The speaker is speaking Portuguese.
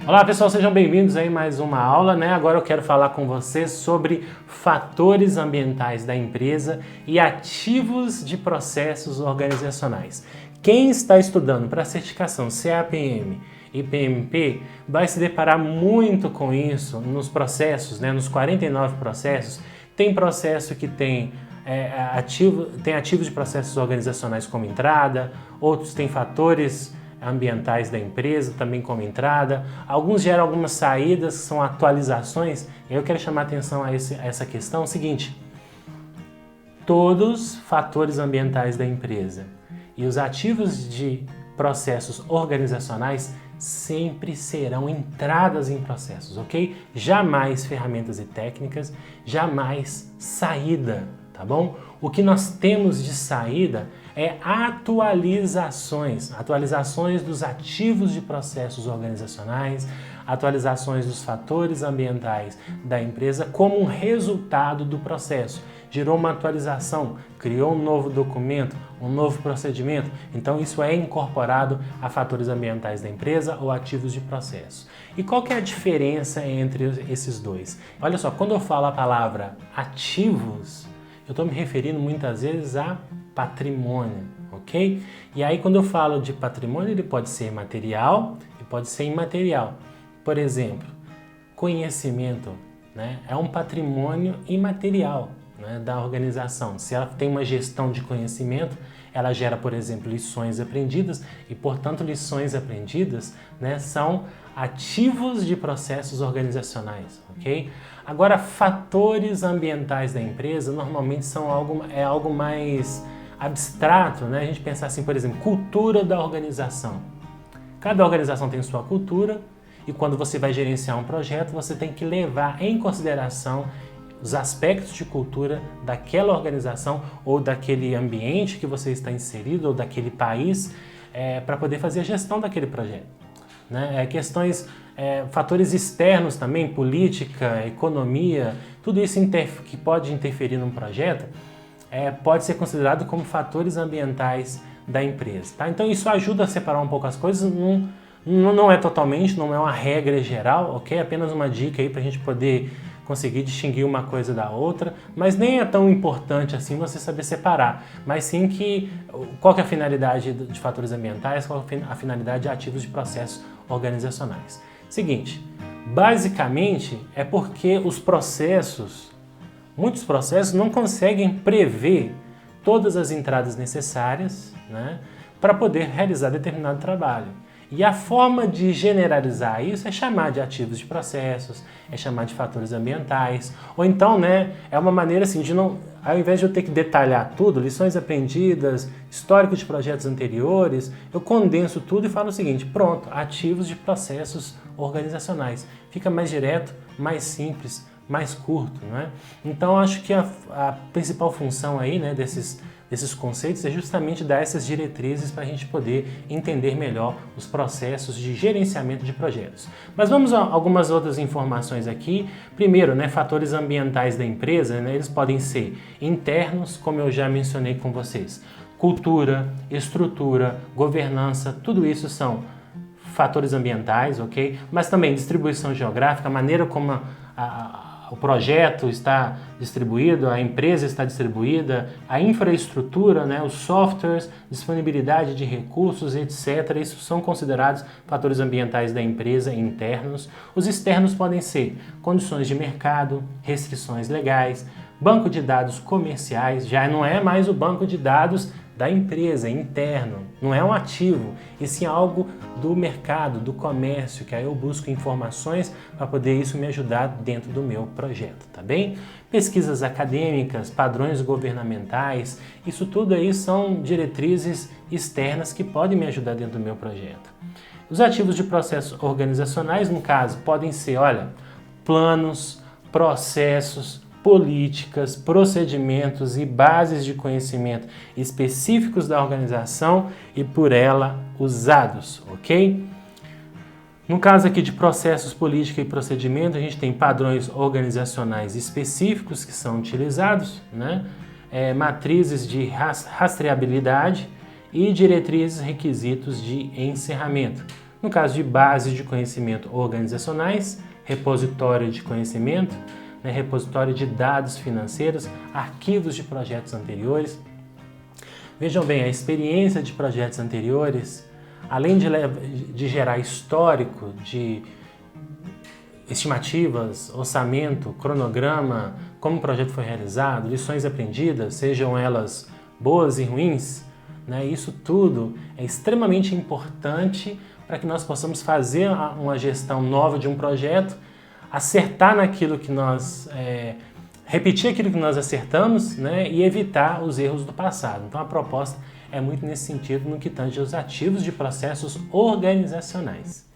Olá pessoal, sejam bem-vindos aí a mais uma aula, né? Agora eu quero falar com vocês sobre fatores ambientais da empresa e ativos de processos organizacionais. Quem está estudando para a certificação CAPM e PMP vai se deparar muito com isso nos processos, né? Nos 49 processos. Tem processo que tem ativos de processos organizacionais como entrada, outros têm fatores ambientais da empresa também como entrada, alguns geram algumas saídas que são atualizações. Eu quero chamar a atenção a essa questão seguinte: todos fatores ambientais da empresa e os ativos de processos organizacionais sempre serão entradas em processos, ok? Jamais ferramentas e técnicas, jamais saída, tá bom? O que nós temos de saída é atualizações dos ativos de processos organizacionais, atualizações dos fatores ambientais da empresa como um resultado do processo. Gerou uma atualização, criou um novo documento, um novo procedimento, então isso é incorporado a fatores ambientais da empresa ou ativos de processo. E qual que é a diferença entre esses dois? Olha só, quando eu falo a palavra ativos, eu estou me referindo muitas vezes a patrimônio, ok? E aí quando eu falo de patrimônio, ele pode ser material e pode ser imaterial. Por exemplo, conhecimento, né, é um patrimônio imaterial, né, da organização. Se ela tem uma gestão de conhecimento, ela gera, por exemplo, lições aprendidas e, portanto, lições aprendidas, né, são ativos de processos organizacionais, ok? Agora, fatores ambientais da empresa normalmente são algo mais abstrato, né? A gente pensar assim, por exemplo, cultura da organização. Cada organização tem sua cultura e quando você vai gerenciar um projeto, você tem que levar em consideração os aspectos de cultura daquela organização ou daquele ambiente que você está inserido ou daquele país para poder fazer a gestão daquele projeto, né? Fatores externos também, política, economia, tudo isso que pode interferir num projeto pode ser considerado como fatores ambientais da empresa, tá? Então isso ajuda a separar um pouco as coisas, não é totalmente, não é uma regra geral, ok? Apenas uma dica aí para a gente poder conseguir distinguir uma coisa da outra, mas nem é tão importante assim você saber separar, mas sim qual que é a finalidade de fatores ambientais, qual é a finalidade de ativos de processos organizacionais. Seguinte, basicamente é porque muitos processos não conseguem prever todas as entradas necessárias, né, para poder realizar determinado trabalho. E a forma de generalizar isso é chamar de ativos de processos, é chamar de fatores ambientais, ou então, né, é uma maneira assim de não, ao invés de eu ter que detalhar tudo, lições aprendidas, histórico de projetos anteriores, eu condenso tudo e falo o seguinte: pronto, ativos de processos organizacionais. Fica mais direto, mais simples, mais curto, né? Então acho que a principal função aí, né, desses conceitos é justamente dar essas diretrizes para a gente poder entender melhor os processos de gerenciamento de projetos. Mas vamos a algumas outras informações aqui. Primeiro, né, fatores ambientais da empresa, né, eles podem ser internos, como eu já mencionei com vocês. Cultura, estrutura, governança, tudo isso são fatores ambientais, ok? Mas também distribuição geográfica, a maneira como o projeto está distribuído, a empresa está distribuída, a infraestrutura, né, os softwares, disponibilidade de recursos, etc. Isso são considerados fatores ambientais da empresa internos. Os externos podem ser condições de mercado, restrições legais, banco de dados comerciais, já não é mais o banco de dados da empresa, interno, não é um ativo, e sim algo do mercado, do comércio, que aí eu busco informações para poder isso me ajudar dentro do meu projeto, tá bem? Pesquisas acadêmicas, padrões governamentais, isso tudo aí são diretrizes externas que podem me ajudar dentro do meu projeto. Os ativos de processos organizacionais, no caso, podem ser, olha, planos, processos, políticas, procedimentos e bases de conhecimento específicos da organização e por ela usados, ok? No caso aqui de processos, política e procedimento, a gente tem padrões organizacionais específicos que são utilizados, né? Matrizes de rastreabilidade e diretrizes, requisitos de encerramento. No caso de bases de conhecimento organizacionais, repositório de conhecimento, né, repositório de dados financeiros, arquivos de projetos anteriores. Vejam bem, a experiência de projetos anteriores, além de gerar histórico de estimativas, orçamento, cronograma, como o projeto foi realizado, lições aprendidas, sejam elas boas e ruins, né? Isso tudo é extremamente importante para que nós possamos fazer uma gestão nova de um projeto, acertar naquilo que nós... repetir aquilo que nós acertamos, né? E evitar os erros do passado. Então a proposta é muito nesse sentido no que tange aos ativos de processos organizacionais.